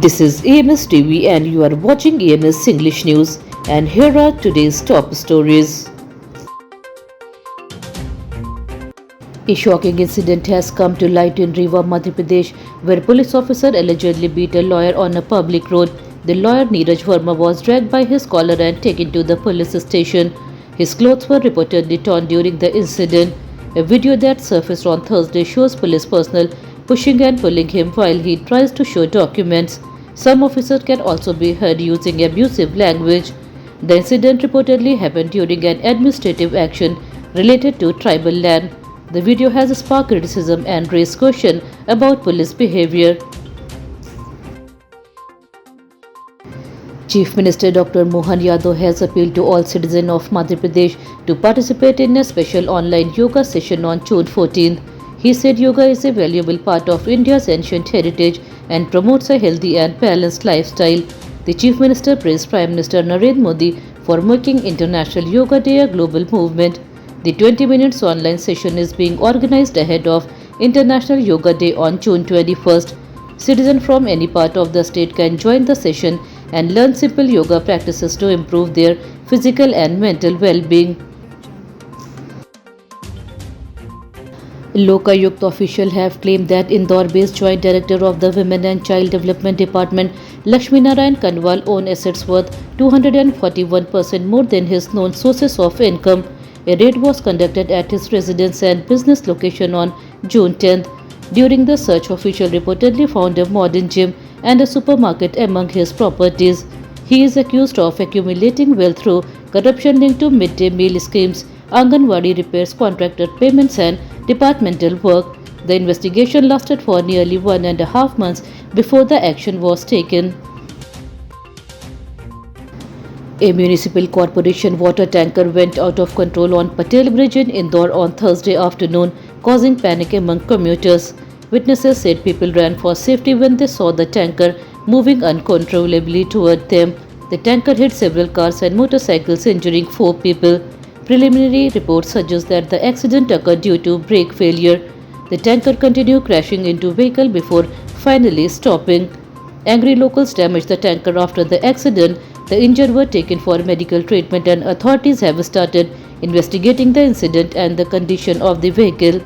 This is EMS TV and you are watching EMS English News, and here are today's top stories. A shocking incident has come to light in Rewa, Madhya Pradesh, where a police officer allegedly beat a lawyer on a public road. The lawyer Neeraj Verma was dragged by his collar and taken to the police station. His clothes were reportedly torn during the incident. A video that surfaced on Thursday shows police personnel pushing and pulling him while he tries to show documents. Some officers can also be heard using abusive language. The incident reportedly happened during an administrative action related to tribal land. The video has sparked criticism and raised questions about police behavior. Chief Minister Dr. Mohan Yadav has appealed to all citizens of Madhya Pradesh to participate in a special online yoga session on June 14th. He said yoga is a valuable part of India's ancient heritage and promotes a healthy and balanced lifestyle. The Chief Minister praised Prime Minister Narendra Modi for making International Yoga Day a global movement. The 20 minutes online session is being organized ahead of International Yoga Day on June 21st. Citizens from any part of the state can join the session and learn simple yoga practices to improve their physical and mental well-being. Lokayukt officials have claimed that Indore-based Joint Director of the Women and Child Development Department, Lakshmi Narayan Kanwal, own assets worth 241% more than his known sources of income. A raid was conducted at his residence and business location on June 10th. During the search, officials reportedly found a modern gym and a supermarket among his properties. He is accused of accumulating wealth through corruption linked to midday meal schemes, Anganwadi repairs, contractor payments and departmental work. The investigation lasted for nearly 1.5 months before the action was taken. A municipal corporation water tanker went out of control on Patel Bridge in Indore on Thursday afternoon, causing panic among commuters. Witnesses said people ran for safety when they saw the tanker moving uncontrollably toward them. The tanker hit several cars and motorcycles, injuring 4 people. Preliminary reports suggest that the accident occurred due to brake failure. The tanker continued crashing into vehicle before finally stopping. Angry locals damaged the tanker after the accident. The injured were taken for medical treatment and authorities have started investigating the incident and the condition of the vehicle.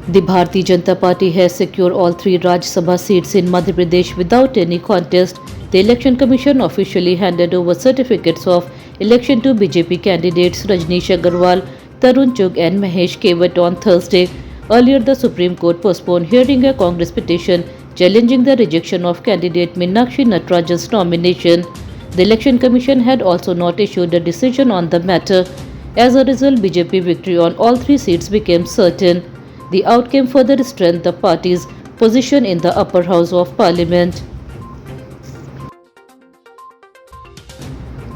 The Bharatiya Janata Party has secured all 3 Rajya Sabha seats in Madhya Pradesh without any contest. The Election Commission officially handed over certificates of election to BJP candidates Rajneesh Agarwal, Tarun Chugh and Mahesh Kewat on Thursday. Earlier, the Supreme Court postponed hearing a Congress petition challenging the rejection of candidate Meenakshi Natarajan's nomination. The Election Commission had also not issued a decision on the matter. As a result, BJP victory on all 3 seats became certain. The outcome further strengthened the party's position in the upper house of parliament.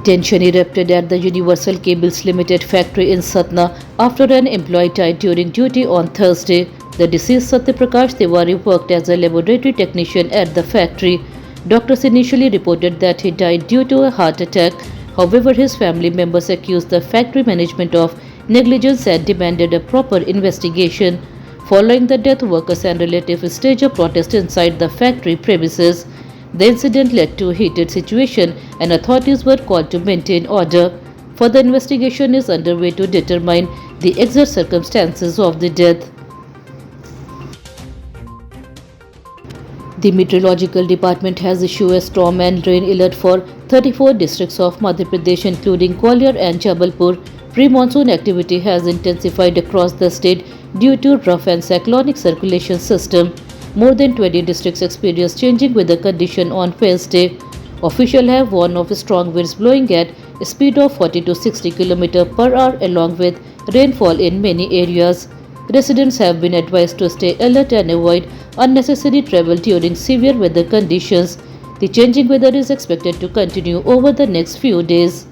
Tension erupted at the Universal Cables Limited factory in Satna after an employee died during duty on Thursday. The deceased Satya Prakash Tiwari worked as a laboratory technician at the factory. Doctors initially reported that he died due to a heart attack. However, his family members accused the factory management of negligence and demanded a proper investigation. Following the death, workers and relatives staged a protest inside the factory premises. The incident led to a heated situation and authorities were called to maintain order. Further investigation is underway to determine the exact circumstances of the death. The Meteorological Department has issued a storm and rain alert for 34 districts of Madhya Pradesh including Gwalior and Jabalpur. Pre-monsoon activity has intensified across the state due to rough and cyclonic circulation system. More than 20 districts experienced changing weather condition on Wednesday. Officials have warned of strong winds blowing at a speed of 40 to 60 km per hour along with rainfall in many areas. Residents have been advised to stay alert and avoid unnecessary travel during severe weather conditions. The changing weather is expected to continue over the next few days.